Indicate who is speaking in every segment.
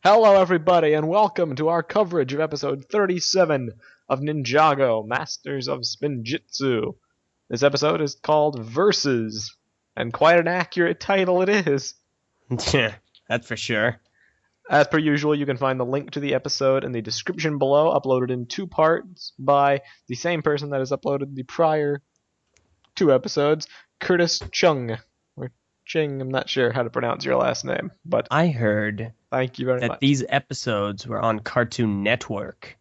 Speaker 1: Hello, everybody, and welcome to our coverage of episode 37 of Ninjago Masters of Spinjitzu. This episode is called Versus, and quite an accurate title it is.
Speaker 2: Yeah, that's for sure.
Speaker 1: As per usual, you can find the link to the episode in the description below, uploaded in two parts by the same person that has uploaded the prior two episodes, Curtis Chung. Or Ching, I'm not sure how to pronounce your last name, but
Speaker 2: I heard
Speaker 1: thank you very
Speaker 2: that
Speaker 1: much.
Speaker 2: these episodes were on Cartoon Network.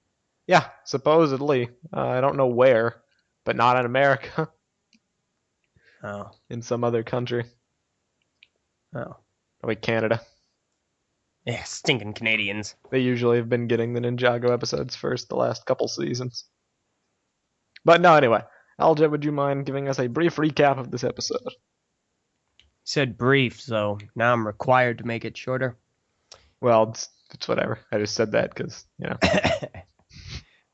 Speaker 1: Yeah, supposedly. I don't know where, but not in America.
Speaker 2: Oh,
Speaker 1: In some other country.
Speaker 2: oh.
Speaker 1: Probably Canada.
Speaker 2: Yeah, stinking Canadians.
Speaker 1: They usually have been getting the Ninjago episodes first the last couple seasons. But no, anyway. Alja, would you mind giving us a brief recap of this episode?
Speaker 2: You said brief, so now I'm required to make it shorter.
Speaker 1: Well, it's whatever. I just said that because, you know.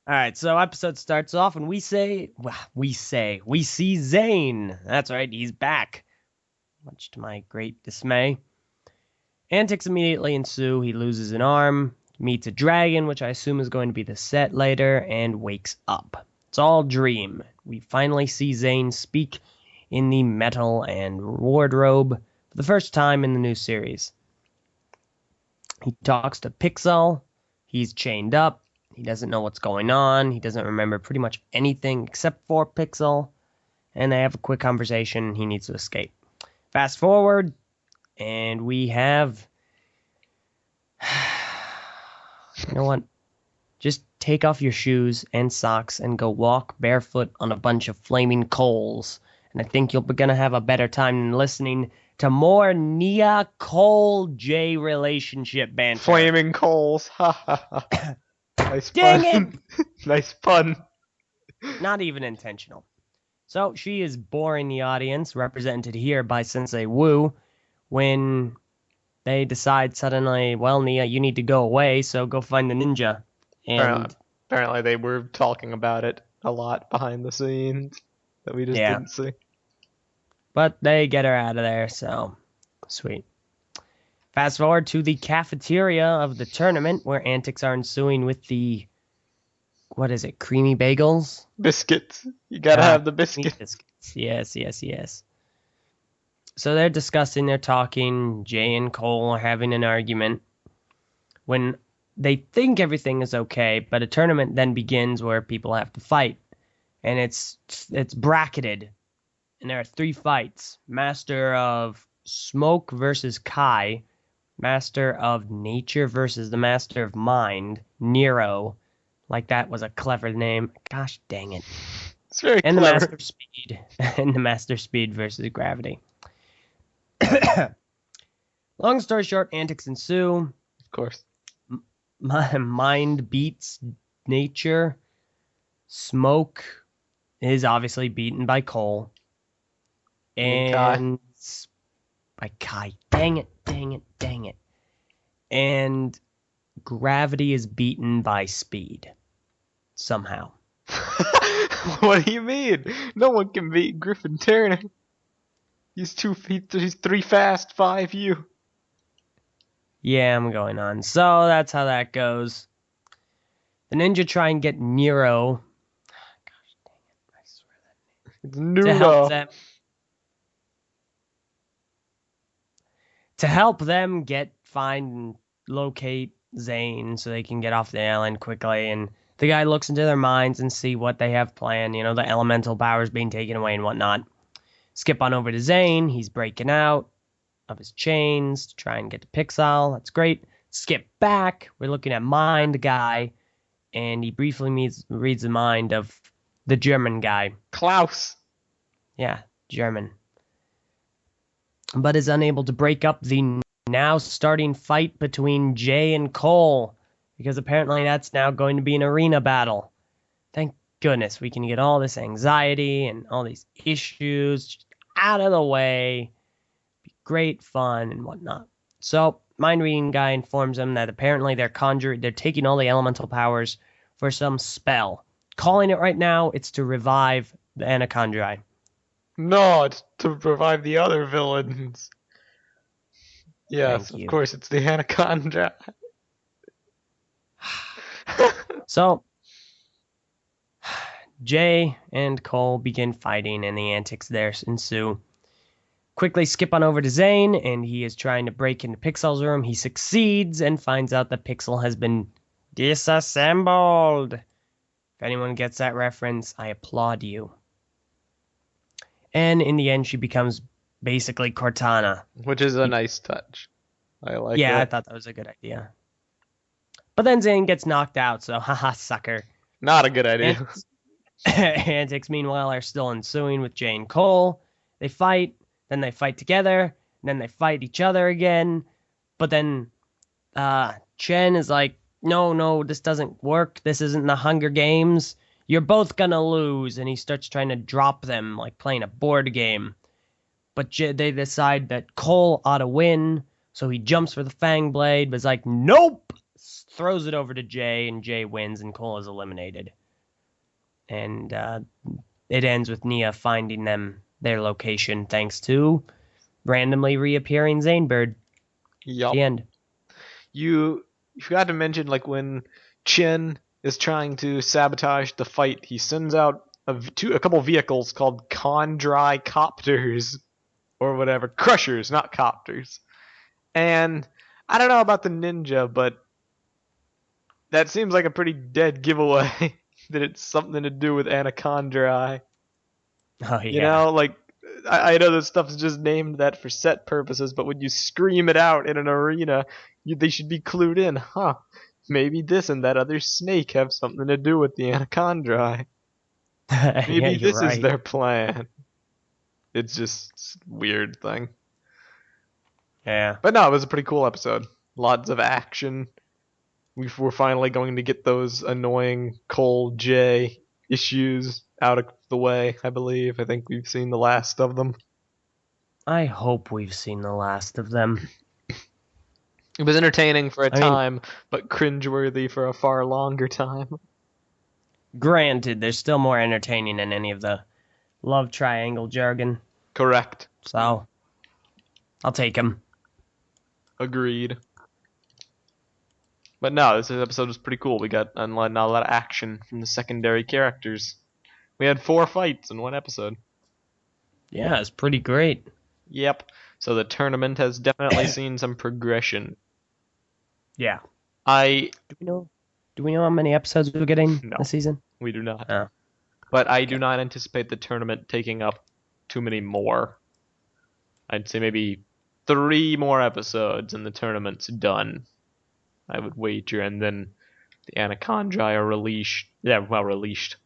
Speaker 2: Alright, so episode starts off and we see Zane. That's right, he's back. Much to my great dismay. Antics immediately ensue. He loses an arm, meets a dragon, which I assume is going to be the set later, and wakes up. It's all dream. We finally see Zane speak in the metal and wardrobe for the first time in the new series. He talks to Pixel. He's chained up. He doesn't know what's going on. He doesn't remember pretty much anything except for Pixel. And they have a quick conversation. He needs to escape. Fast forward, and we have... You know what? Just take off your shoes and socks and go walk barefoot on a bunch of flaming coals. And I think you're going to have a better time than listening to more Nia-Cole-J relationship banter.
Speaker 1: Flaming coals. Ha ha ha. Nice
Speaker 2: Dang
Speaker 1: pun. Nice pun.
Speaker 2: Not even intentional. So she is boring the audience, represented here by Sensei Wu, when they decide suddenly, well, Nia, you need to go away, so go find the ninja. And
Speaker 1: apparently they were talking about it a lot behind the scenes that we just didn't see.
Speaker 2: But they get her out of there, so sweet. Fast forward to the cafeteria of the tournament where antics are ensuing with the, what is it, creamy bagels?
Speaker 1: Biscuits. You gotta have the biscuits.
Speaker 2: Yes. So they're discussing, they're talking. Jay and Cole are having an argument when they think everything is okay, but a tournament then begins where people have to fight. And it's bracketed. And there are 3 fights. Master of Smoke versus Kai. Master of Nature versus the Master of Mind. Nero. Like that was a clever name. Gosh dang it.
Speaker 1: It's very
Speaker 2: and
Speaker 1: clever.
Speaker 2: The Master of Speed. And the Master Speed versus Gravity. Long story short, antics ensue.
Speaker 1: Of course.
Speaker 2: Mind beats nature. Smoke is obviously beaten by Cole. And by Kai. Dang it. And Gravity is beaten by Speed. Somehow.
Speaker 1: What do you mean? No one can beat Griffin Turner. He's 3 fast, 5 you.
Speaker 2: Yeah, I'm going on. So that's how that goes. The ninja try and get Nero. Gosh dang it. I swear that name.
Speaker 1: It's
Speaker 2: To help them find and locate Zane so they can get off the island quickly. And the guy looks into their minds and see what they have planned. You know, the elemental powers being taken away and whatnot. Skip on over to Zane. He's breaking out of his chains to try and get to Pixel. That's great. Skip back. We're looking at Mind Guy. And he briefly reads the mind of the German guy.
Speaker 1: Klaus.
Speaker 2: Yeah, German. But is unable to break up the now starting fight between Jay and Cole. Because apparently that's now going to be an arena battle. Thank goodness we can get all this anxiety and all these issues just out of the way. Be great fun and whatnot. So, mind reading guy informs them that apparently they're taking all the elemental powers for some spell. Calling it right now, it's to revive the Anaconda.
Speaker 1: No, it's to revive the other villains. Yes, of course, it's the Anaconda.
Speaker 2: So, Jay and Cole begin fighting, and the antics there ensue. Quickly skip on over to Zane, and he is trying to break into Pixel's room. He succeeds and finds out that Pixel has been disassembled. If anyone gets that reference, I applaud you. And in the end, she becomes basically Cortana.
Speaker 1: Which is a nice touch. I like it.
Speaker 2: Yeah, I thought that was a good idea. But then Zane gets knocked out, so haha, sucker.
Speaker 1: Not a good idea.
Speaker 2: Antics, meanwhile, are still ensuing with Jay and Cole. They fight, then they fight together, and then they fight each other again. But then Chen is like, no, this doesn't work. This isn't the Hunger Games. You're both gonna lose. And he starts trying to drop them, like playing a board game. But they decide that Cole ought to win, so he jumps for the Fang Blade, but is like, nope! Throws it over to Jay, and Jay wins, and Cole is eliminated. And it ends with Nia finding them their location thanks to randomly reappearing Zanebird.
Speaker 1: Yup.
Speaker 2: The end.
Speaker 1: You forgot to mention, like, when Chen is trying to sabotage the fight, he sends out a couple vehicles called Condry Copters, or whatever. Crushers, not copters. And I don't know about the ninja, but that seems like a pretty dead giveaway that it's something to do with Anacondri.
Speaker 2: Oh, yeah.
Speaker 1: You know, like, I know this stuff's just named that for set purposes, but when you scream it out in an arena, they should be clued in. Huh, maybe this and that other snake have something to do with the Anacondri. Maybe
Speaker 2: Yeah, you're
Speaker 1: this
Speaker 2: right.
Speaker 1: is their plan. It's just a weird thing.
Speaker 2: Yeah.
Speaker 1: But no, it was a pretty cool episode. Lots of action. We're finally going to get those annoying Cole J issues out of the way, I believe. I think we've seen the last of them.
Speaker 2: I hope we've seen the last of them.
Speaker 1: It was entertaining for a
Speaker 2: I mean-
Speaker 1: time, but cringeworthy for a far longer time.
Speaker 2: Granted, there's still more entertaining than any of the love triangle jargon.
Speaker 1: Correct.
Speaker 2: So, I'll take him.
Speaker 1: Agreed. But no, this episode was pretty cool. We got not a lot of action from the secondary characters. We had 4 fights in one episode.
Speaker 2: Yeah, it's pretty great.
Speaker 1: Yep. So the tournament has definitely seen some progression.
Speaker 2: Yeah.
Speaker 1: Do
Speaker 2: Do we know how many episodes we're getting
Speaker 1: No.
Speaker 2: this season?
Speaker 1: we do not.
Speaker 2: Oh.
Speaker 1: But I do not anticipate the tournament taking up too many more. I'd say maybe 3 more episodes and the tournament's done. I would wager, and then the Anacondri are released. Yeah, well, released.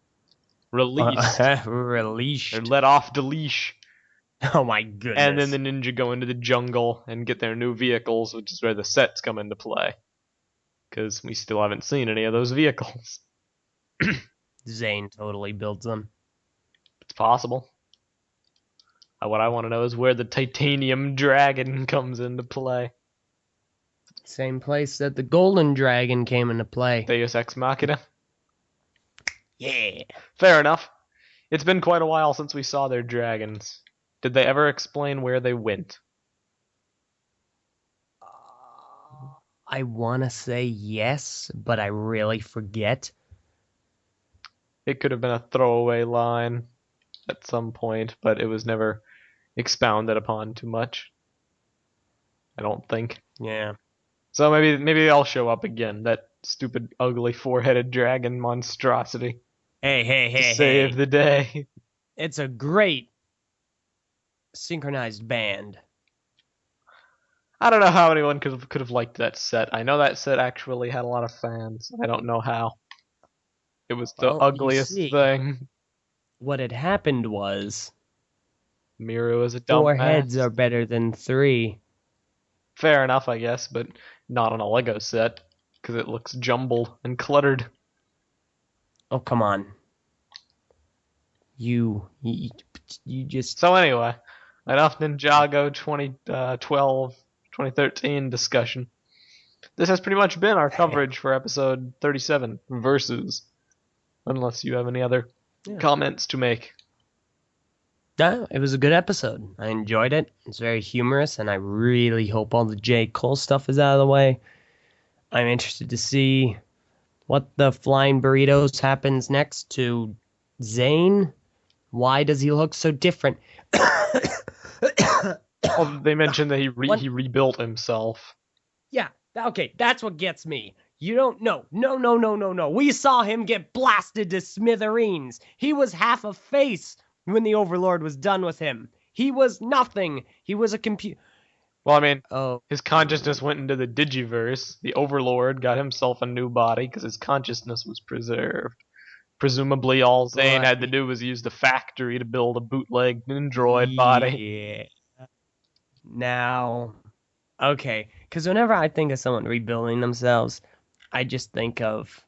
Speaker 1: Released.
Speaker 2: Released.
Speaker 1: They're let off the leash.
Speaker 2: Oh my goodness.
Speaker 1: And then the ninja go into the jungle and get their new vehicles, which is where the sets come into play. Because we still haven't seen any of those vehicles.
Speaker 2: Zane totally builds them.
Speaker 1: It's possible. What I want to know is where the titanium dragon comes into play.
Speaker 2: Same place that the golden dragon came into play.
Speaker 1: Deus Ex Machina.
Speaker 2: Yeah.
Speaker 1: Fair enough. It's been quite a while since we saw their dragons. Did they ever explain where they went?
Speaker 2: I want to say yes, but I really forget.
Speaker 1: It could have been a throwaway line at some point, but it was never expounded upon too much. I don't think.
Speaker 2: Yeah.
Speaker 1: So maybe they'll show up again. That stupid, ugly, 4-headed dragon monstrosity
Speaker 2: Hey,
Speaker 1: to save the day.
Speaker 2: It's a great synchronized band.
Speaker 1: I don't know how anyone could have liked that set. I know that set actually had a lot of fans. I don't know how. It was the
Speaker 2: Well, you
Speaker 1: ugliest
Speaker 2: see.
Speaker 1: thing.
Speaker 2: What had happened was
Speaker 1: Miru is a dumb
Speaker 2: 4 heads are better than 3.
Speaker 1: Fair enough, I guess, but not on a Lego set because it looks jumbled and cluttered.
Speaker 2: Oh, come on. You just...
Speaker 1: So anyway, enough Ninjago 2012, 2013 discussion. This has pretty much been our coverage for episode 37, Versus. Unless you have any other comments to make.
Speaker 2: No, it was a good episode. I enjoyed it. It's very humorous, and I really hope all the J. Cole stuff is out of the way. I'm interested to see what the flying burritos happens next to Zane. Why does he look so different?
Speaker 1: Well, they mentioned that he rebuilt himself.
Speaker 2: Yeah, okay, that's what gets me. You don't know. No. We saw him get blasted to smithereens. He was half a face when the Overlord was done with him. He was nothing. He was a computer.
Speaker 1: Well, I mean,
Speaker 2: Oh,
Speaker 1: his consciousness went into the Digiverse. The Overlord got himself a new body because his consciousness was preserved. Presumably, all Zane had to do was use the factory to build a bootleg Nindroid body.
Speaker 2: Yeah. Now, okay, because whenever I think of someone rebuilding themselves, I just think of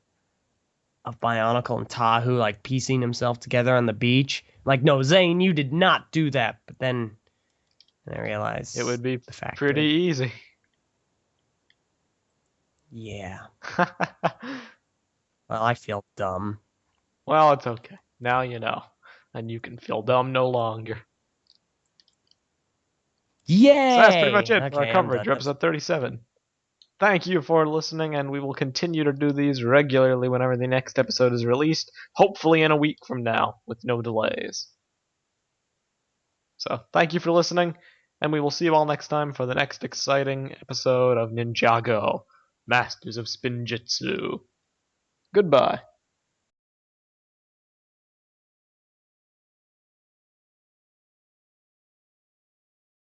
Speaker 2: Bionicle and Tahu like piecing himself together on the beach. Like, no, Zane, you did not do that. But then I realized
Speaker 1: It would be
Speaker 2: the factory.
Speaker 1: pretty easy.
Speaker 2: Yeah. Well, I feel dumb.
Speaker 1: Well, it's okay. Now you know. And you can feel dumb no longer.
Speaker 2: Yay!
Speaker 1: So that's pretty much it for
Speaker 2: Okay,
Speaker 1: our coverage for episode 37. Thank you for listening, and we will continue to do these regularly whenever the next episode is released, hopefully in a week from now, with no delays. So, thank you for listening, and we will see you all next time for the next exciting episode of Ninjago, Masters of Spinjitzu. Goodbye.